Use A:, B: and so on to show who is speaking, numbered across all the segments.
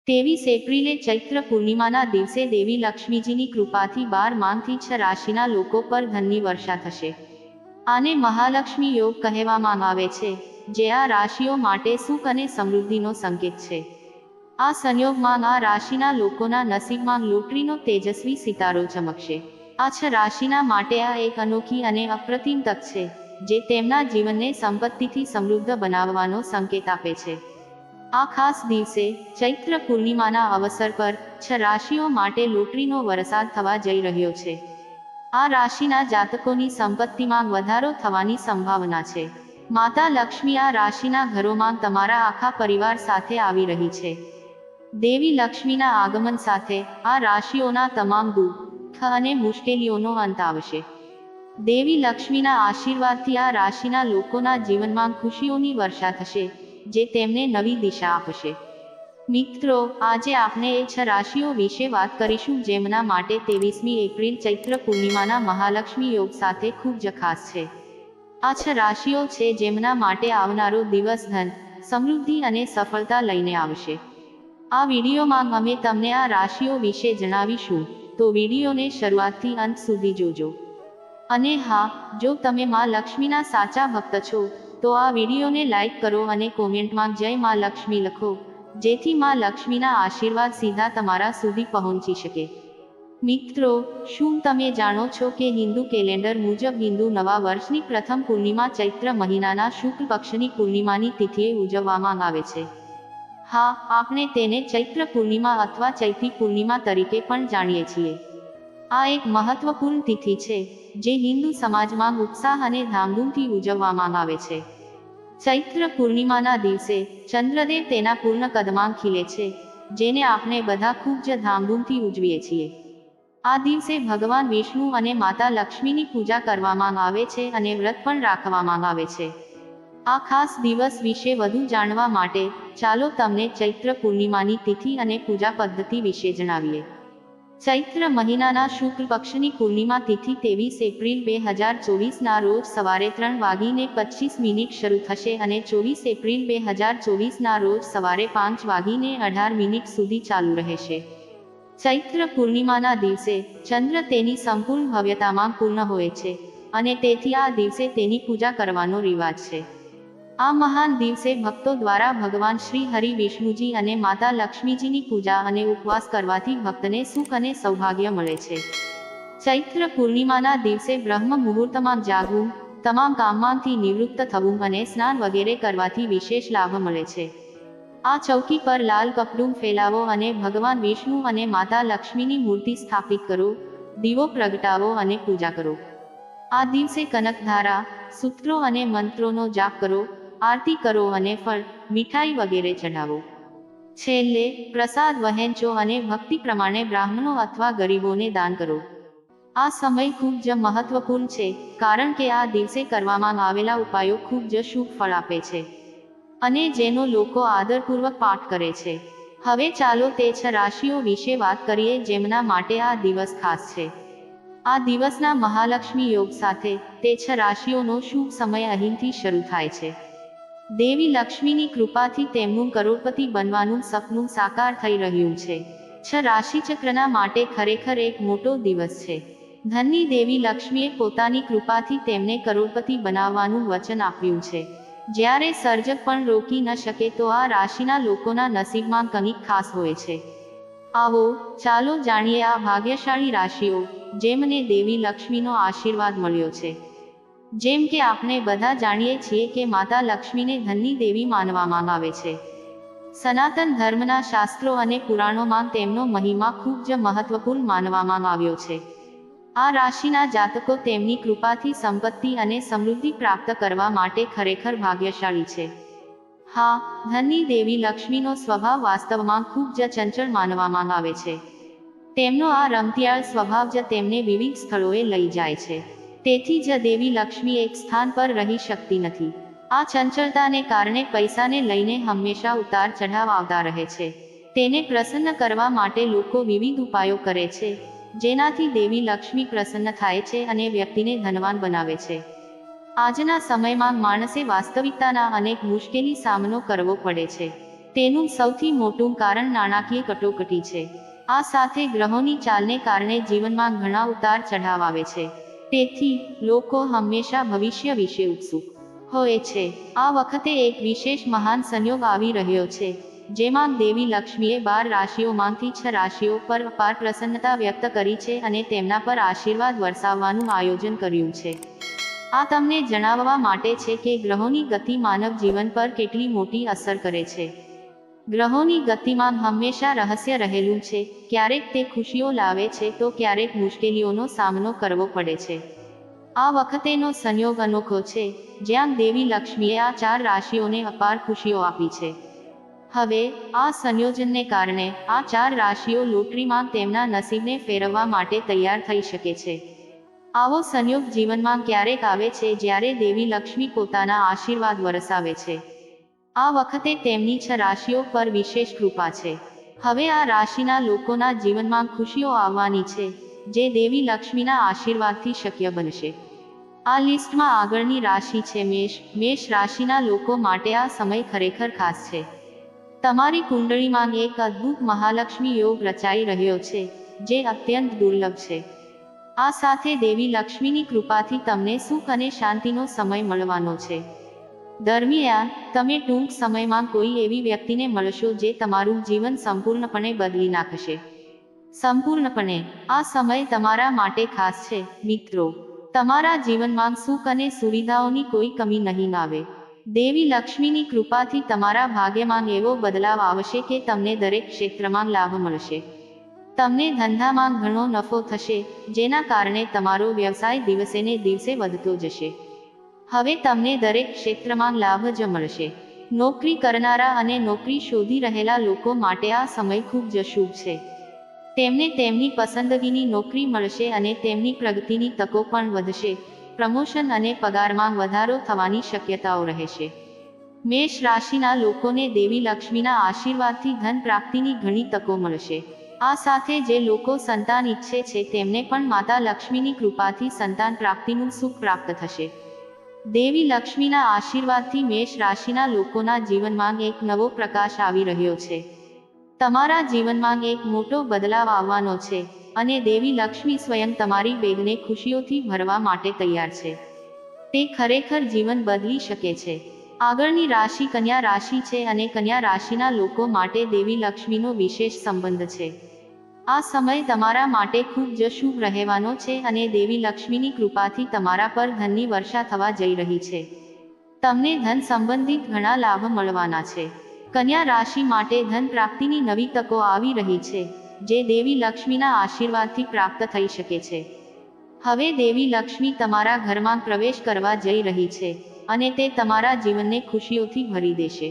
A: 23 એપ્રિલે ચૈત્ર પૂર્ણિમાના દિવસે દેવી લક્ષ્મીજીની કૃપાથી 12 માંગથી 6 રાશિના લોકો પર ધનની વર્ષા થશે. આને મહાલક્ષ્મી યોગ કહેવામાં આવે છે, જે આ રાશિઓ માટે સુખ અને સમૃદ્ધિનો સંકેત છે. આ સંયોગમાં આ રાશિના લોકોના નસીબમાં લોટરીનો તેજસ્વી સિતારો ચમકશે. આ 6 રાશિના માટે આ એક અનોખી અને અપ્રતિમ તક છે, જે તેમના જીવનને સંપત્તિથી સમૃદ્ધ બનાવવાનો સંકેત આપે છે. આ ખાસ દિવસે ચૈત્ર પૂર્ણિમાના અવસર પર 6 રાશિઓ માટે લોટરીનો વરસાદ થવા જઈ રહ્યો છે. આ રાશિના જાતકોની સંપત્તિમાં વધારો થવાની સંભાવના છે. માતા લક્ષ્મી આ રાશિના ઘરોમાં તમારા આખા પરિવાર સાથે આવી રહી છે. દેવી લક્ષ્મીના આગમન સાથે આ રાશિઓના તમામ દુઃખ અને મુશ્કેલીઓનો અંત આવશે. દેવી લક્ષ્મીના આશીર્વાદથી આ રાશિના લોકોના જીવનમાં ખુશીઓની વર્ષા થશે, જે તેમને નવી દિશા આપશે. મિત્રો, આજે આપણે એ 6 રાશિઓ વિશે વાત કરીશું જેમના માટે 23મી એપ્રિલ ચૈત્ર પૂર્ણિમાના મહાલક્ષ્મી યોગ સાથે ખૂબ જ ખાસ છે. આ 6 રાશિઓ છે જેમના માટે આવનારો દિવસ ધન, સમૃદ્ધિ અને સફળતા લઈને આવશે. આ વિડીયોમાં અમે તમને આ રાશિઓ વિશે જણાવીશું, તો વિડીયોને શરૂઆતથી અંત સુધી જોજો. અને હા, જો તમે માં લક્ષ્મીના સાચા ભક્ત છો, તો આ વિડીયોને લાઈક કરો અને કોમેન્ટમાં જય માં લક્ષ્મી લખો, જેથી માં લક્ષ્મીના આશીર્વાદ સીધા તમારા સુધી પહોંચી શકે. મિત્રો, શું તમે જાણો છો કે હિન્દુ કેલેન્ડર મુજબ હિન્દુ નવા વર્ષની પ્રથમ પૂર્ણિમા ચૈત્ર મહિનાના શુક્લ પક્ષની પૂર્ણિમાની તિથિએ ઉજવવામાં આવે છે? હા, આપણે તેને ચૈત્ર પૂર્ણિમા અથવા ચૈતી પૂર્ણિમા તરીકે પણ જાણીએ છીએ. આ એક મહત્વપૂર્ણ તિથિ છે, જે હિન્દુ સમાજમાં ઉત્સાહ અને ધામધૂમથી ઉજવવામાં આવે છે. ચૈત્ર પૂર્ણિમાના દિવસે ચંદ્રદેવ તેના પૂર્ણ કદમાં ખીલે છે, જેને આપણે બધા ખૂબ જ ધામધૂમથી ઉજવીએ છીએ. આ દિવસે ભગવાન વિષ્ણુ અને માતા લક્ષ્મીની પૂજા કરવામાં આવે છે અને વ્રત પણ રાખવામાં આવે છે. આ ખાસ દિવસ વિશે વધુ જાણવા માટે ચાલો તમને ચૈત્ર પૂર્ણિમાની તિથિ અને પૂજા પદ્ધતિ વિશે જણાવીએ. ચૈત્ર મહિનાના શુક્લ પક્ષની પૂર્ણિમા તિથિ 23 એપ્રિલ 2024ના રોજ સવારે 3:25 શરૂ થશે અને 24 એપ્રિલ 2024ના રોજ સવારે 5:18 સુધી ચાલુ રહેશે. ચૈત્ર પૂર્ણિમાના દિવસે ચંદ્ર તેની સંપૂર્ણ ભવ્યતામાં પૂર્ણ હોય છે, અને તેથી આ દિવસે તેની પૂજા કરવાનો રિવાજ છે. આ મહાન દિવસે ભક્તો દ્વારા ભગવાન શ્રી હરિ વિષ્ણુજી અને માતા લક્ષ્મીજીની પૂજા અને ઉપવાસ કરવાથી ભક્તને સુખ અને સૌભાગ્ય મળે છે. ચૈત્ર પૂર્ણિમાના દિવસે બ્રહ્મ મુહૂર્તમાં જાગવું, તમામ કામમાંથી નિવૃત્ત થવું અને સ્નાન વગેરે કરવાથી વિશેષ લાભ મળે છે. આ ચૌકી પર લાલ કપડું ફેલાવો અને ભગવાન વિષ્ણુ અને માતા લક્ષ્મીની મૂર્તિ સ્થાપિત કરો, દીવો પ્રગટાવો અને પૂજા કરો. આ દિવસે કનકધારા, સૂત્રો અને મંત્રોનો જાપ કરો, આરતી કરો અને ફળ, મીઠાઈ વગેરે ચઢાવો. છેલ્લે પ્રસાદ વહેંચો અને ભક્તિ પ્રમાણે બ્રાહ્મણો અથવા ગરીબોને દાન કરો. આ સમય ખૂબ જ મહત્વપૂર્ણ છે, કારણ કે આ દિવસે કરવામાં આવેલા ઉપાયો ખૂબ જ શુભ ફળ આપે છે, અને જેનો લોકો આદરપૂર્વક પાઠ કરે છે. હવે ચાલો તે 6 રાશિઓ વિશે વાત કરીએ જેમના માટે આ દિવસ ખાસ છે. આ દિવસના મહાલક્ષ્મી યોગ સાથે તે 6 રાશિઓનો શુભ સમય અહીંથી શરૂ થાય છે. દેવી લક્ષ્મીની કૃપાથી તેમનું કરોડપતિ બનવાનું સપનું સાકાર થઈ રહ્યું છે. 6 રાશિચક્રના માટે ખરેખર એક મોટો દિવસ છે. ધનની દેવી લક્ષ્મીએ પોતાની કૃપાથી તેમને કરોડપતિ બનાવવાનું વચન આપ્યું છે. જ્યારે સર્જક પણ રોકી ન શકે, તો આ રાશિના લોકોના નસીબમાં કંઈક ખાસ હોય છે. આવો, ચાલો જાણીએ આ ભાગ્યશાળી રાશિઓ જેમને દેવી લક્ષ્મીનો આશીર્વાદ મળ્યો છે. જેમ કે આપણે બધા જાણીએ છીએ કે માતા લક્ષ્મીને ધનની દેવી માનવામાં આવે છે. સનાતન ધર્મના શાસ્ત્રો અને પુરાણોમાં તેમનો મહિમા ખૂબ જ મહત્વપૂર્ણ માનવામાં આવ્યો છે. આ રાશિના જાતકો તેમની કૃપાથી સંપત્તિ અને સમૃદ્ધિ પ્રાપ્ત કરવા માટે ખરેખર ભાગ્યશાળી છે. હા, ધનની દેવી લક્ષ્મીનો સ્વભાવ વાસ્તવમાં ખૂબ જ ચંચળ માનવામાં આવે છે. તેમનો આ રમતિયાળ સ્વભાવ જ તેમને વિવિધ સ્થળોએ લઈ જાય છે. તેથી જ દેવી લક્ષ્મી એક સ્થાન પર રહી શકતી નથી. આ ચંચળતાને કારણે પૈસાને લઈને હંમેશા ઉતાર ચઢાવ આવતા રહે છે. તેને પ્રસન્ન કરવા માટે લોકો વિવિધ ઉપાયો કરે છે, જેનાથી દેવી લક્ષ્મી પ્રસન્ન થાય છે અને વ્યક્તિને ધનવાન બનાવે છે. આજના સમયમાં માણસે વાસ્તવિકતાના અનેક મુશ્કેલી સામનો કરવો પડે છે. તેનું સૌથી મોટું કારણ નાણાકીય કટોકટી છે. આ સાથે ગ્રહોની ચાલને કારણે જીવનમાં ઘણા ઉતાર ચઢાવ આવે છે. તેથી લોકો હંમેશા ભવિષ્ય વિશે ઉત્સુક હોય છે. આ વખતે એક વિશેષ મહાન સંયોગ આવી રહ્યો છે, જેમાં દેવી લક્ષ્મીએ 12 રાશિઓમાંથી 6 રાશિઓ પર અપાર પ્રસન્નતા વ્યક્ત કરી છે અને તેમના પર આશીર્વાદ વરસાવવાનું આયોજન કર્યું છે. આ તમને જણાવવા માટે છે કે ગ્રહોની ગતિ માનવ જીવન પર કેટલી મોટી અસર કરે છે. ગ્રહોની ગતિમાં હંમેશા રહસ્ય રહેલું છે. ક્યારેક તે ખુશીઓ લાવે છે તો ક્યારેક મુશ્કેલીઓનો સામનો કરવો પડે છે. આ વખતેનો સંયોગ અનોખો છે, જ્યાં દેવી લક્ષ્મીએ આ 4 રાશિઓને અપાર ખુશીઓ આપી છે. હવે આ સંયોજનને કારણે આ 4 રાશિઓ લોટરીમાં તેમના નસીબને ફેરવવા માટે તૈયાર થઈ શકે છે. આવો સંયોગ જીવનમાં ક્યારેક આવે છે જ્યારે દેવી લક્ષ્મી પોતાના આશીર્વાદ વરસાવે છે. આ વખતે તેમની 6 રાશિઓ પર વિશેષ કૃપા છે. હવે આ રાશિના લોકોના જીવનમાં ખુશીઓ આવવાની છે, જે દેવી લક્ષ્મીના આશીર્વાદથી શક્ય બનશે. આ લિસ્ટમાં આગળની રાશિ છે મેષ. મેષ રાશિના લોકો માટે આ સમય ખરેખર ખાસ છે. તમારી કુંડળીમાં એક અદ્ભુત મહાલક્ષ્મી યોગ રચાઈ રહ્યો છે, જે અત્યંત દુર્લભ છે. આ સાથે દેવી લક્ષ્મીની કૃપાથી તમને સુખ અને શાંતિનો સમય મળવાનો છે. દરમિયાન તમે ટૂંક સમયમાં કોઈ એવી વ્યક્તિને મળશો જે તમારું જીવન સંપૂર્ણપણે બદલી નાખશે. સંપૂર્ણપણે આ સમય તમારા માટે ખાસ છે, મિત્રો. તમારા જીવનમાં સુખ અને સુવિધાઓની કોઈ કમી નહીં આવે. દેવી લક્ષ્મીની કૃપાથી તમારા ભાગ્યમાં એવો બદલાવ આવશે કે તમને દરેક ક્ષેત્રમાં લાભ મળશે. તમને ધંધામાં ઘણો નફો થશે, જેના કારણે તમારો વ્યવસાય દિવસેને દિવસે વધતો જશે. હવે તમને દરેક ક્ષેત્રમાં લાભ જ મળશે. નોકરી કરનારા અને નોકરી શોધી રહેલા લોકો માટે આ સમય ખૂબ જ શુભ છે. તેમને તેમની પસંદગીની નોકરી મળશે અને તેમની પ્રગતિની તકો પણ વધશે. પ્રમોશન અને પગારમાં વધારો થવાની શક્યતાઓ રહેશે. મેષ રાશિના લોકોને દેવી લક્ષ્મીના આશીર્વાદથી ધન પ્રાપ્તિની ઘણી તકો મળશે. આ સાથે જે લોકો સંતાન ઈચ્છે છે તેમને પણ માતા લક્ષ્મીની કૃપાથી સંતાન પ્રાપ્તિનું સુખ પ્રાપ્ત થશે. દેવી લક્ષ્મીના આશીર્વાદથી મેષ રાશિના લોકોના જીવનમાં એક નવો પ્રકાશ આવી રહ્યો છે. તમારા જીવનમાં એક મોટો બદલાવ આવવાનો છે અને દેવી લક્ષ્મી સ્વયં તમારી બેગને ખુશીઓથી ભરવા માટે તૈયાર છે. તે ખરેખર જીવન બદલી શકે છે. આગળની રાશિ કન્યા રાશિ છે અને કન્યા રાશિના લોકો માટે દેવી લક્ષ્મીનો વિશેષ સંબંધ છે. આ સમય તમારા માટે ખૂબ જ શુભ રહેવાનો છે અને દેવી લક્ષ્મીની કૃપાથી તમારા પર ધનની વર્ષા થવા જઈ રહી છે. તમને ધન સંબંધિત ઘણા લાભ મળવાના છે. કન્યા રાશિ માટે ધન પ્રાપ્તિની નવી તકો આવી રહી છે, જે દેવી લક્ષ્મીના આશીર્વાદથી પ્રાપ્ત થઈ શકે છે. હવે દેવી લક્ષ્મી તમારા ઘરમાં પ્રવેશ કરવા જઈ રહી છે અને તે તમારા જીવનને ખુશીઓથી ભરી દેશે.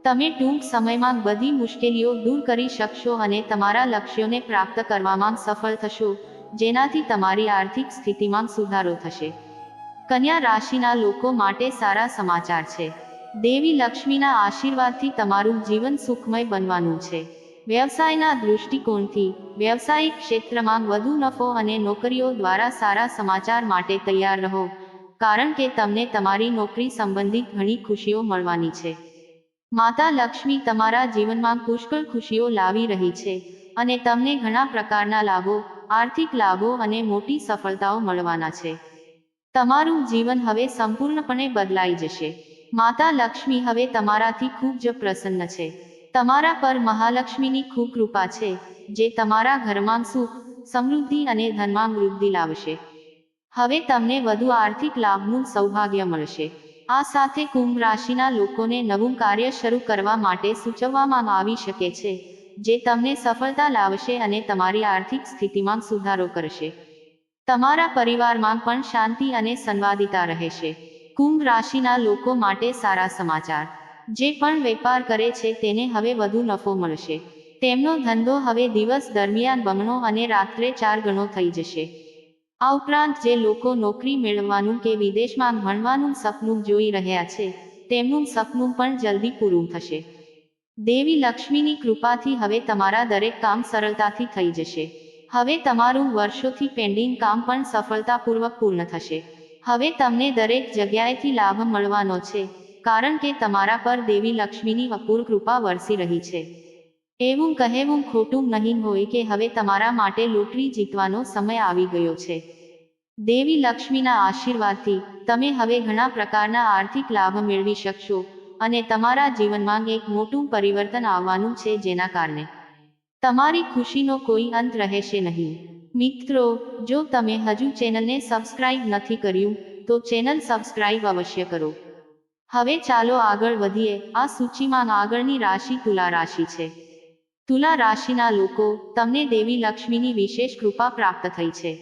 A: તમે ટૂંક સમયમાં બધી મુશ્કેલીઓ દૂર કરી શકશો અને તમારા લક્ષ્યોને પ્રાપ્ત કરવામાં સફળ થશો, જેનાથી તમારી આર્થિક સ્થિતિમાં સુધારો થશે. કન્યા રાશિના લોકો માટે સારા સમાચાર છે. દેવી લક્ષ્મીના આશીર્વાદથી તમારું જીવન સુખમય બનવાનું છે. વ્યવસાયના દૃષ્ટિકોણથી વ્યવસાયિક ક્ષેત્રમાં વધુ નફો અને નોકરીઓ દ્વારા સારા સમાચાર માટે તૈયાર રહો, કારણ કે તમને તમારી નોકરી સંબંધિત ઘણી ખુશીઓ મળવાની છે. માતા લક્ષ્મી તમારા જીવનમાં પુષ્કળ ખુશીઓ લાવી રહી છે અને તમને ઘણા પ્રકારના લાભો, આર્થિક લાભો અને મોટી સફળતાઓ મળવાના છે. તમારું જીવન હવે સંપૂર્ણપણે બદલાઈ જશે. માતા લક્ષ્મી હવે તમારાથી ખૂબ જ પ્રસન્ન છે. તમારા પર મહાલક્ષ્મીની ખૂબ કૃપા છે, જે તમારા ઘરમાં સુખ, સમૃદ્ધિ અને ધનમાં વૃદ્ધિ લાવશે. હવે તમને વધુ આર્થિક લાભનું સૌભાગ્ય મળશે. આ સાથે કુંભ રાશિના લોકોને નવું કાર્ય શરૂ કરવા માટે સૂચવવામાં આવી શકે છે, જે તમને સફળતા લાવશે અને તમારી આર્થિક સ્થિતિમાં સુધારો કરશે. તમારા પરિવારમાં પણ શાંતિ અને સંવાદિતા રહેશે. કુંભ રાશિના લોકો માટે સારા સમાચાર. જે પણ વેપાર કરે છે તેને હવે વધુ નફો મળશે. તેમનો ધંધો હવે દિવસ દરમિયાન બમણો અને રાત્રે 4 ગણો થઈ જશે. આ ઉપરાંત જે લોકો નોકરી મેળવવાનું કે વિદેશમાં ભણવાનું સપનું જોઈ રહ્યા છે, તેમનું સપનું પણ જલ્દી પૂરું થશે. દેવી લક્ષ્મીની કૃપાથી હવે તમારા દરેક કામ સરળતાથી થઈ જશે. હવે તમારું વર્ષોથી પેન્ડિંગ કામ પણ સફળતાપૂર્વક પૂર્ણ થશે. હવે તમને દરેક જગ્યાએથી લાભ મળવાનો છે, કારણ કે તમારા પર દેવી લક્ષ્મીની અપૂર કૃપા વરસી રહી છે. એવું કહેવું ખોટું નહીં હોય કે હવે તમારા માટે લોટરી જીતવાનો સમય આવી ગયો છે. દેવી લક્ષ્મીના આશીર્વાદથી તમે હવે ઘણા પ્રકારના આર્થિક લાભ મેળવી શકશો અને તમારા જીવનમાં એક મોટું પરિવર્તન આવવાનું છે, જેના કારણે તમારી ખુશીનો કોઈ અંત રહેશે નહીં. મિત્રો, જો તમે હજુ ચેનલને સબસ્ક્રાઇબ નથી કર્યું તો ચેનલ સબસ્ક્રાઇબ અવશ્ય કરો. હવે ચાલો આગળ વધીએ. આ સૂચિમાં આગળની રાશિ તુલા રાશિ છે. તુલા રાશિના લોકો, તમને દેવી લક્ષ્મીની વિશેષ કૃપા પ્રાપ્ત થઈ છે.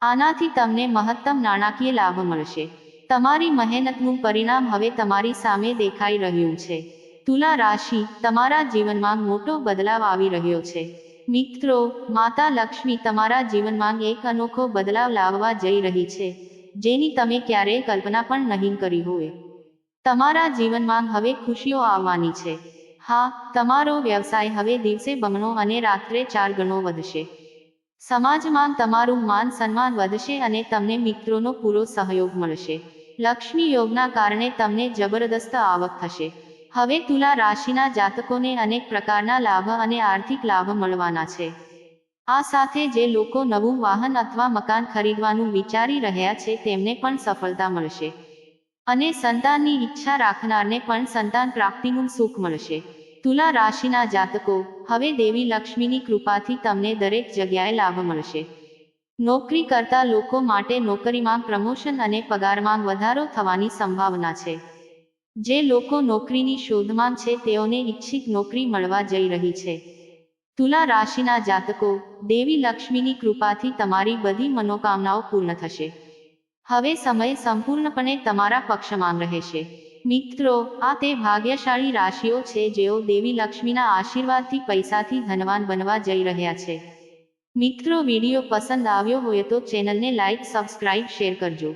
A: આનાથી તમને મહત્તમ નાણાકીય લાભ મળશે. તમારી મહેનતનું પરિણામ હવે તમારી સામે દેખાઈ રહ્યું છે. તુલા રાશિ, તમારા જીવનમાં મોટો બદલાવ આવી રહ્યો છે. મિત્રો, માતા લક્ષ્મી તમારા જીવનમાં એક અનોખો બદલાવ લાવવા જઈ રહી છે, જેની તમે ક્યારેય કલ્પના પણ નહીં કરી હોય. તમારા જીવનમાં હવે ખુશીઓ આવવાની છે. હા, તમારો વ્યવસાય હવે દિવસે બમણો અને રાત્રે 4 ગણો વધશે. સમાજમાં તમારું માન સન્માન વધશે અને તમને મિત્રોનો પૂરો સહયોગ મળશે. લક્ષ્મી યોગના કારણે તમને જબરદસ્ત આવક થશે. હવે તુલા રાશિના જાતકોને અનેક પ્રકારના લાભ અને આર્થિક લાભ મળવાના છે. આ સાથે જે લોકો નવું વાહન અથવા મકાન ખરીદવાનું વિચારી રહ્યા છે તેમને પણ સફળતા મળશે. અને સંતાનની ઈચ્છા રાખનારને પણ સંતાન પ્રાપ્તિનું સુખ મળશે. તુલા રાશિના જાતકો, હવે દેવી લક્ષ્મીની કૃપાથી તમને દરેક જગ્યાએ લાભ મળશે. નોકરી કરતા લોકો માટે નોકરીમાં પ્રમોશન અને પગારમાં વધારો થવાની સંભાવના છે. જે લોકો નોકરીની શોધમાં છે તેઓને ઈચ્છિત નોકરી મળવા જઈ રહી છે. તુલા રાશિના જાતકો, દેવી લક્ષ્મીની કૃપાથી તમારી બધી મનોકામનાઓ પૂર્ણ થશે. હવે સમય સંપૂર્ણપણે તમારા પક્ષમાં રહેશે. મિત્રો, આ તે ભાગ્યશાળી રાશિઓ છે જેઓ દેવી લક્ષ્મીના આશીર્વાદથી પૈસાથી ધનવાન બનવા જઈ રહ્યા છે. મિત્રો, વિડીયો પસંદ આવ્યો હોય તો ચેનલને લાઈક, સબસ્ક્રાઇબ, શેર કરજો.